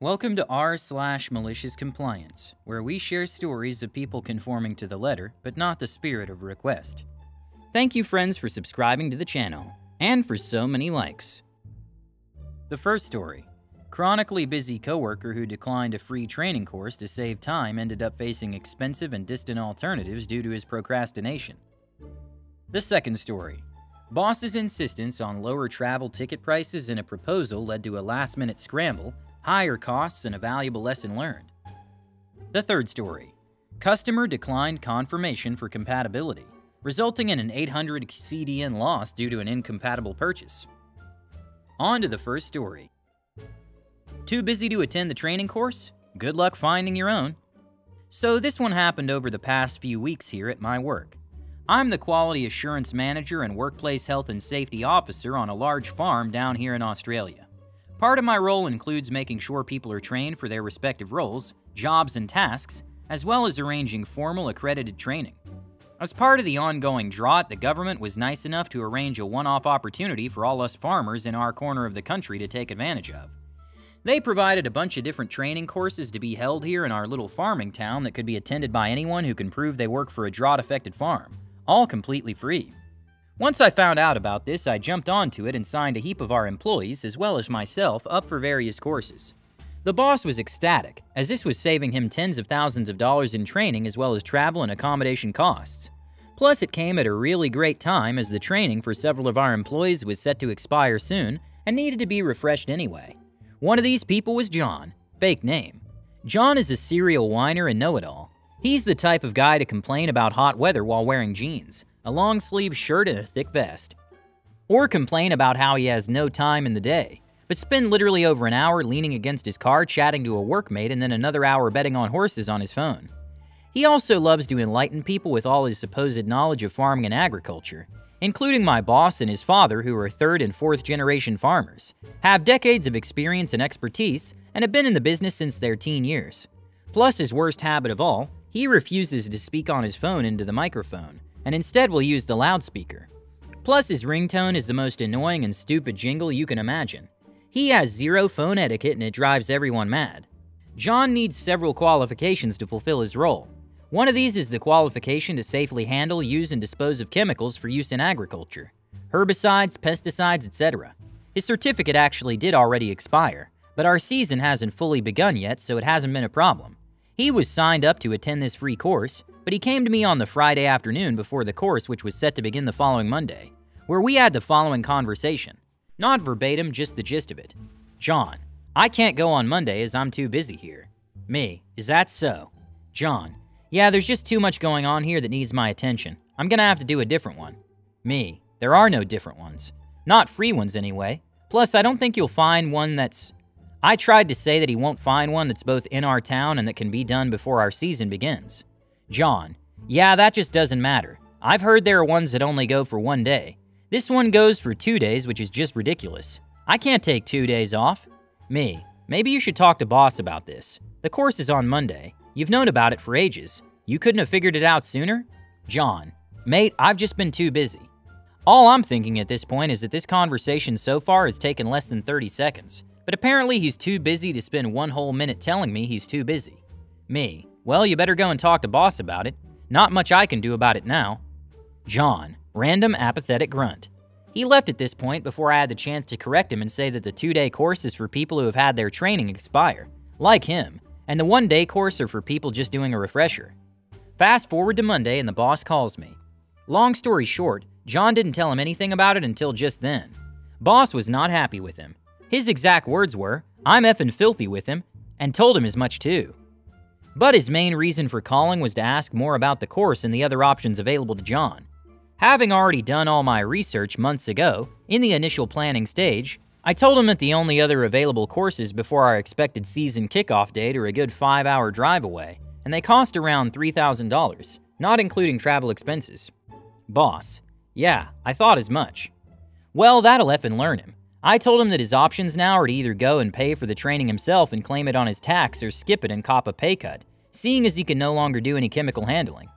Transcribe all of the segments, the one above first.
Welcome to r/malicious compliance, where we share stories of people conforming to the letter, but not the spirit of request. Thank you, friends, for subscribing to the channel, and for so many likes. The first story. Chronically busy coworker who declined a free training course to save time ended up facing expensive and distant alternatives due to his procrastination. The second story. Boss's insistence on lower travel ticket prices in a proposal led to a last-minute scramble, higher costs, and a valuable lesson learned. The third story. Customer declined confirmation for compatibility, resulting in an 800 CDN loss due to an incompatible purchase. On to the first story. Too busy to attend the training course? Good luck finding your own. So this one happened over the past few weeks here at my work. I'm the Quality Assurance Manager and Workplace Health and Safety Officer on a large farm down here in Australia. Part of my role includes making sure people are trained for their respective roles, jobs, and tasks, as well as arranging formal accredited training. As part of the ongoing drought, the government was nice enough to arrange a one-off opportunity for all us farmers in our corner of the country to take advantage of. They provided a bunch of different training courses to be held here in our little farming town that could be attended by anyone who can prove they work for a drought-affected farm, all completely free. Once I found out about this, I jumped onto it and signed a heap of our employees, as well as myself, up for various courses. The boss was ecstatic, as this was saving him tens of thousands of dollars in training as well as travel and accommodation costs. Plus, it came at a really great time as the training for several of our employees was set to expire soon and needed to be refreshed anyway. One of these people was John, fake name. John is a serial whiner and know-it-all. He's the type of guy to complain about hot weather while wearing jeans, a long-sleeve shirt, and a thick vest. Or complain about how he has no time in the day, but spend literally over an hour leaning against his car chatting to a workmate and then another hour betting on horses on his phone. He also loves to enlighten people with all his supposed knowledge of farming and agriculture, including my boss and his father, who are third and fourth generation farmers, have decades of experience and expertise, and have been in the business since their teen years. Plus, his worst habit of all, he refuses to speak on his phone into the microphone, and instead will use the loudspeaker. Plus, his ringtone is the most annoying and stupid jingle you can imagine. He has zero phone etiquette and it drives everyone mad. John needs several qualifications to fulfill his role. One of these is the qualification to safely handle, use, and dispose of chemicals for use in agriculture. Herbicides, pesticides, etc. His certificate actually did already expire, but our season hasn't fully begun yet, so it hasn't been a problem. He was signed up to attend this free course, but he came to me on the Friday afternoon before the course, which was set to begin the following Monday, where we had the following conversation. Not verbatim, just the gist of it. John: I can't go on Monday as I'm too busy here. Me: is that so? John: yeah, there's just too much going on here that needs my attention. I'm gonna have to do a different one. Me: there are no different ones. Not free ones anyway. Plus, I don't think you'll find one that's... I tried to say that he won't find one that's both in our town and that can be done before our season begins. John: yeah, that just doesn't matter. I've heard there are ones that only go for 1 day. This one goes for 2 days, which is just ridiculous. I can't take 2 days off. Me: maybe you should talk to boss about this. The course is on Monday. You've known about it for ages. You couldn't have figured it out sooner? John: mate, I've just been too busy. All I'm thinking at this point is that this conversation so far has taken less than 30 seconds. But apparently he's too busy to spend 1 whole minute telling me he's too busy. Me: well, you better go and talk to boss about it. Not much I can do about it now. John: random apathetic grunt. He left at this point before I had the chance to correct him and say that the 2-day course is for people who have had their training expire, like him, and the 1-day course are for people just doing a refresher. Fast forward to Monday and the boss calls me. Long story short, John didn't tell him anything about it until just then. Boss was not happy with him. His exact words were, "I'm effing filthy with him," and told him as much too. But his main reason for calling was to ask more about the course and the other options available to John. Having already done all my research months ago, in the initial planning stage, I told him that the only other available courses before our expected season kickoff date are a good 5-hour drive away, and they cost around $3,000, not including travel expenses. Boss: yeah, I thought as much. Well, that'll effing learn him. I told him that his options now are to either go and pay for the training himself and claim it on his tax or skip it and cop a pay cut, seeing as he can no longer do any chemical handling.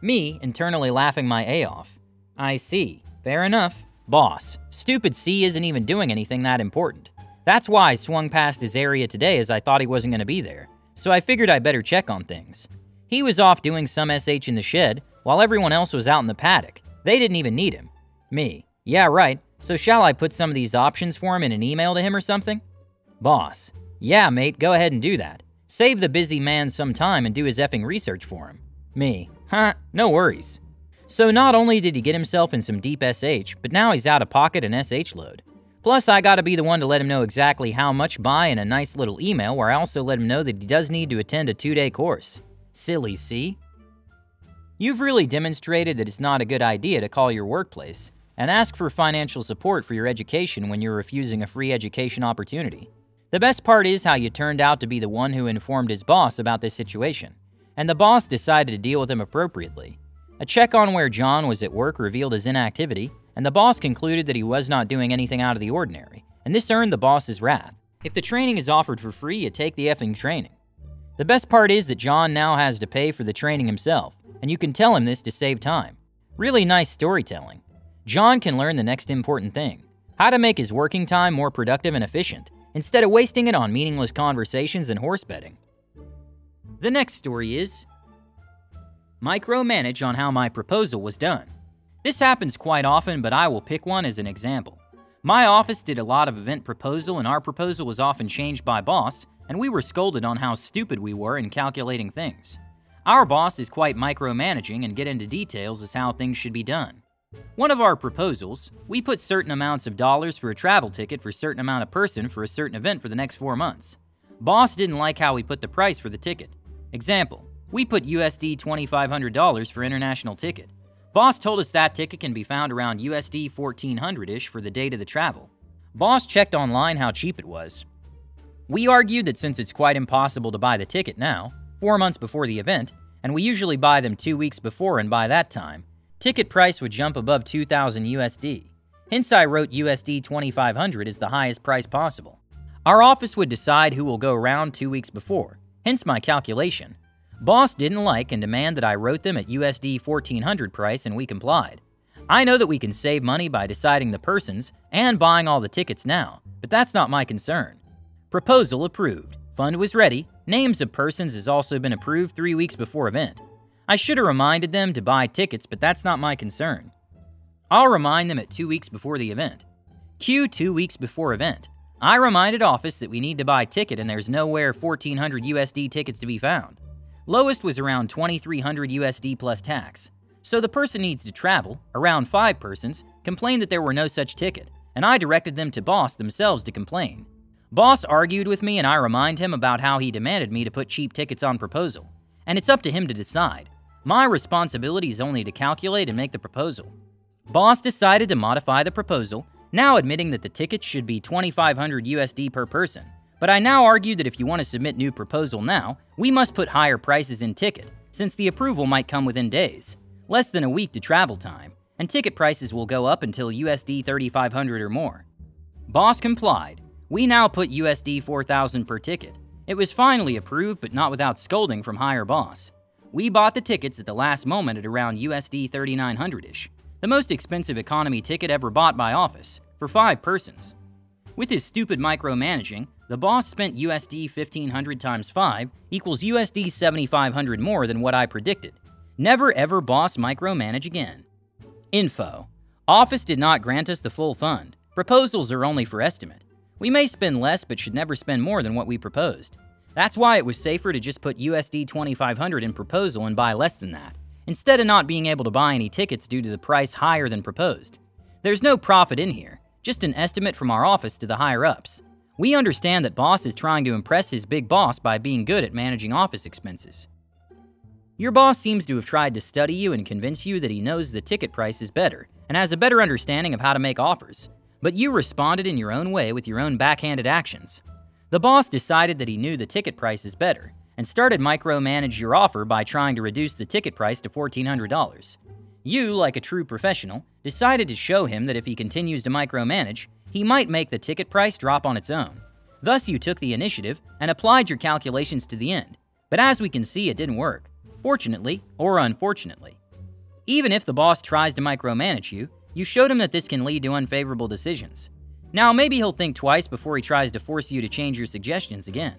Me, internally laughing my A off. I see. Fair enough. Boss: stupid C isn't even doing anything that important. That's why I swung past his area today, as I thought he wasn't going to be there, so I figured I'd better check on things. He was off doing some SH in the shed, while everyone else was out in the paddock. They didn't even need him. Me. Yeah, right. So shall I put some of these options for him in an email to him or something? Boss. Yeah, mate, go ahead and do that. Save the busy man some time and do his effing research for him. Me. Huh, no worries. So not only did he get himself in some deep SH, but now he's out of pocket an SH load. Plus, I gotta be the one to let him know exactly how much by in a nice little email where I also let him know that he does need to attend a 2-day course. Silly, see? You've really demonstrated that it's not a good idea to call your workplace and ask for financial support for your education when you're refusing a free education opportunity. The best part is how you turned out to be the one who informed his boss about this situation, and the boss decided to deal with him appropriately. A check on where John was at work revealed his inactivity, and the boss concluded that he was not doing anything out of the ordinary, and this earned the boss's wrath. If the training is offered for free, you take the effing training. The best part is that John now has to pay for the training himself, and you can tell him this to save time. Really nice storytelling. John can learn the next important thing: how to make his working time more productive and efficient, instead of wasting it on meaningless conversations and horse betting. The next story is micromanage on how my proposal was done. This happens quite often, but I will pick one as an example. My office did a lot of event proposal, and our proposal was often changed by boss, and we were scolded on how stupid we were in calculating things. Our boss is quite micromanaging and get into details as how things should be done. One of our proposals, we put certain amounts of dollars for a travel ticket for a certain amount of person for a certain event for the next 4 months. Boss didn't like how we put the price for the ticket. Example, we put USD $2,500 for international ticket. Boss told us that ticket can be found around USD $1,400-ish for the date of the travel. Boss checked online how cheap it was. We argued that since it's quite impossible to buy the ticket now, 4 months before the event, and we usually buy them 2 weeks before, and by that time, ticket price would jump above 2,000 USD. Hence I wrote USD 2,500 as the highest price possible. Our office would decide who will go around 2 weeks before, hence my calculation. Boss didn't like and demand that I wrote them at USD 1,400 price, and we complied. I know that we can save money by deciding the persons and buying all the tickets now, but that's not my concern. Proposal approved. Fund was ready. Names of persons has also been approved 3 weeks before event. I should have reminded them to buy tickets, but that's not my concern. I'll remind them at 2 weeks before the event. Q 2 weeks before event. I reminded office that we need to buy ticket and there's nowhere 1,400 USD tickets to be found. Lowest was around 2,300 USD plus tax. So the person needs to travel, around 5 persons, complained that there were no such ticket, and I directed them to boss themselves to complain. Boss argued with me and I remind him about how he demanded me to put cheap tickets on proposal, and it's up to him to decide. My responsibility is only to calculate and make the proposal. Boss decided to modify the proposal, now admitting that the tickets should be 2,500 USD per person. But I now argue that if you want to submit new proposal now, we must put higher prices in ticket, since the approval might come within days, less than a week to travel time, and ticket prices will go up until USD 3,500 or more. Boss complied. We now put USD 4,000 per ticket. It was finally approved, but not without scolding from higher boss. We bought the tickets at the last moment at around USD 3,900-ish, the most expensive economy ticket ever bought by office, for 5 persons. With his stupid micromanaging, the boss spent USD 1,500 times 5 equals USD 7,500 more than what I predicted. Never ever boss micromanage again. Info. Office did not grant us the full fund. Proposals are only for estimate. We may spend less but should never spend more than what we proposed. That's why it was safer to just put USD 2,500 in proposal and buy less than that, instead of not being able to buy any tickets due to the price higher than proposed. There's no profit in here, just an estimate from our office to the higher-ups. We understand that boss is trying to impress his big boss by being good at managing office expenses. Your boss seems to have tried to study you and convince you that he knows the ticket price is better and has a better understanding of how to make offers, but you responded in your own way with your own backhanded actions. The boss decided that he knew the ticket price is better and started micromanage your offer by trying to reduce the ticket price to $1,400. You, like a true professional, decided to show him that if he continues to micromanage, he might make the ticket price drop on its own. Thus, you took the initiative and applied your calculations to the end. But as we can see, it didn't work, fortunately or unfortunately. Even if the boss tries to micromanage you, you showed him that this can lead to unfavorable decisions. Now, maybe he'll think twice before he tries to force you to change your suggestions again.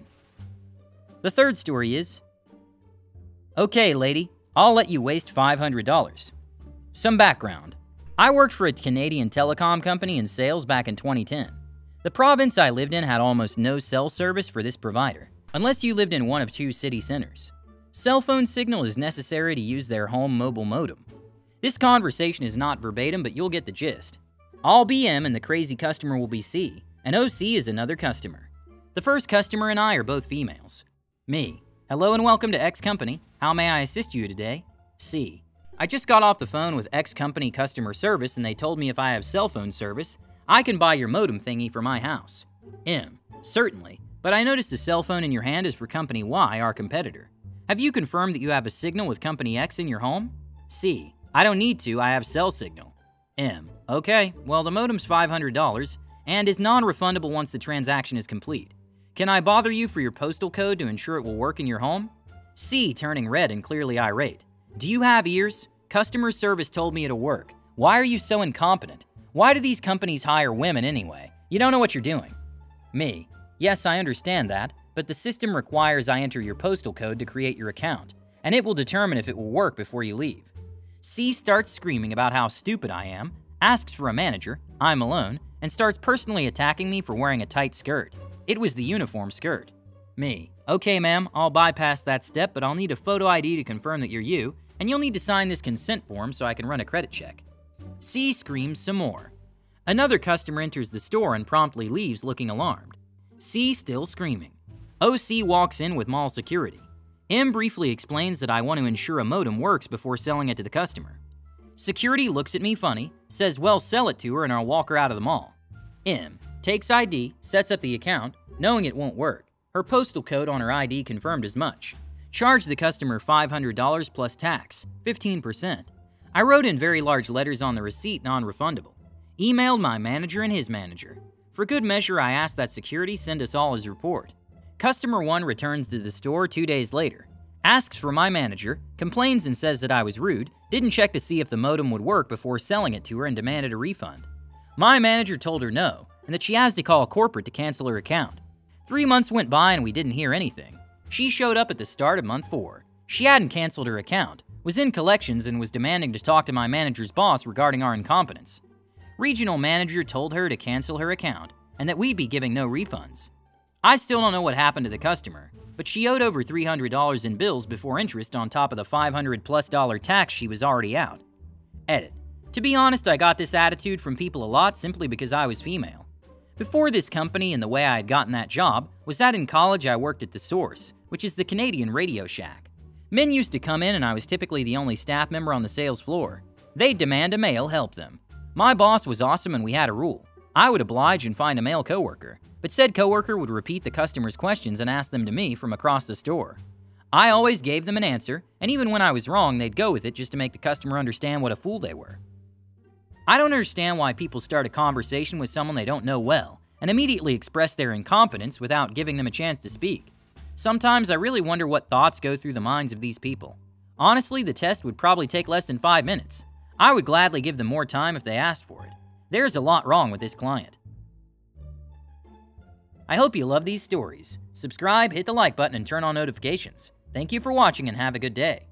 The third story is, okay, lady, I'll let you waste $500. Some background. I worked for a Canadian telecom company in sales back in 2010. The province I lived in had almost no cell service for this provider, unless you lived in one of two city centers. Cell phone signal is necessary to use their home mobile modem. This conversation is not verbatim, but you'll get the gist. I'll be M and the crazy customer will be C, and OC is another customer. The first customer and I are both females. Me. Hello and welcome to X Company. How may I assist you today? C. I just got off the phone with X Company customer service and they told me if I have cell phone service, I can buy your modem thingy for my house. M. Certainly, but I noticed the cell phone in your hand is for Company Y, our competitor. Have you confirmed that you have a signal with Company X in your home? C. I don't need to, I have cell signal. M. Okay, well the modem's $500 and is non-refundable once the transaction is complete. Can I bother you for your postal code to ensure it will work in your home? C. Turning red and clearly irate. Do you have ears? Customer service told me it'll work. Why are you so incompetent? Why do these companies hire women anyway? You don't know what you're doing. Me. Yes, I understand that, but the system requires I enter your postal code to create your account, and it will determine if it will work before you leave. C starts screaming about how stupid I am, asks for a manager, I'm alone, and starts personally attacking me for wearing a tight skirt. It was the uniform skirt. Me. Okay, ma'am, I'll bypass that step, but I'll need a photo ID to confirm that you're you, and you'll need to sign this consent form so I can run a credit check. C screams some more. Another customer enters the store and promptly leaves looking alarmed. C still screaming. OC walks in with mall security. M briefly explains that I want to ensure a modem works before selling it to the customer. Security looks at me funny, says well sell it to her and I'll walk her out of the mall. M takes ID, sets up the account, knowing it won't work. Her postal code on her ID confirmed as much. Charged the customer $500 plus tax, 15%. I wrote in very large letters on the receipt non-refundable. Emailed my manager and his manager. For good measure, I asked that security send us all his report. Customer 1 returns to the store 2 days later. Asks for my manager, complains and says that I was rude, didn't check to see if the modem would work before selling it to her and demanded a refund. My manager told her no, and that she has to call corporate to cancel her account. 3 months went by and we didn't hear anything. She showed up at the start of month 4. She hadn't canceled her account, was in collections and was demanding to talk to my manager's boss regarding our incompetence. Regional manager told her to cancel her account and that we'd be giving no refunds. I still don't know what happened to the customer, but she owed over $300 in bills before interest on top of the $500+ tax she was already out. Edit. To be honest, I got this attitude from people a lot simply because I was female. Before this company and the way I had gotten that job was that in college I worked at The Source, which is the Canadian Radio Shack. Men used to come in and I was typically the only staff member on the sales floor. They'd demand a male help them. My boss was awesome and we had a rule. I would oblige and find a male coworker, but said coworker would repeat the customer's questions and ask them to me from across the store. I always gave them an answer, and even when I was wrong, they'd go with it just to make the customer understand what a fool they were. I don't understand why people start a conversation with someone they don't know well and immediately express their incompetence without giving them a chance to speak. Sometimes I really wonder what thoughts go through the minds of these people. Honestly, the test would probably take less than 5 minutes. I would gladly give them more time if they asked for it. There's a lot wrong with this client. I hope you love these stories. Subscribe, hit the like button, and turn on notifications. Thank you for watching and have a good day.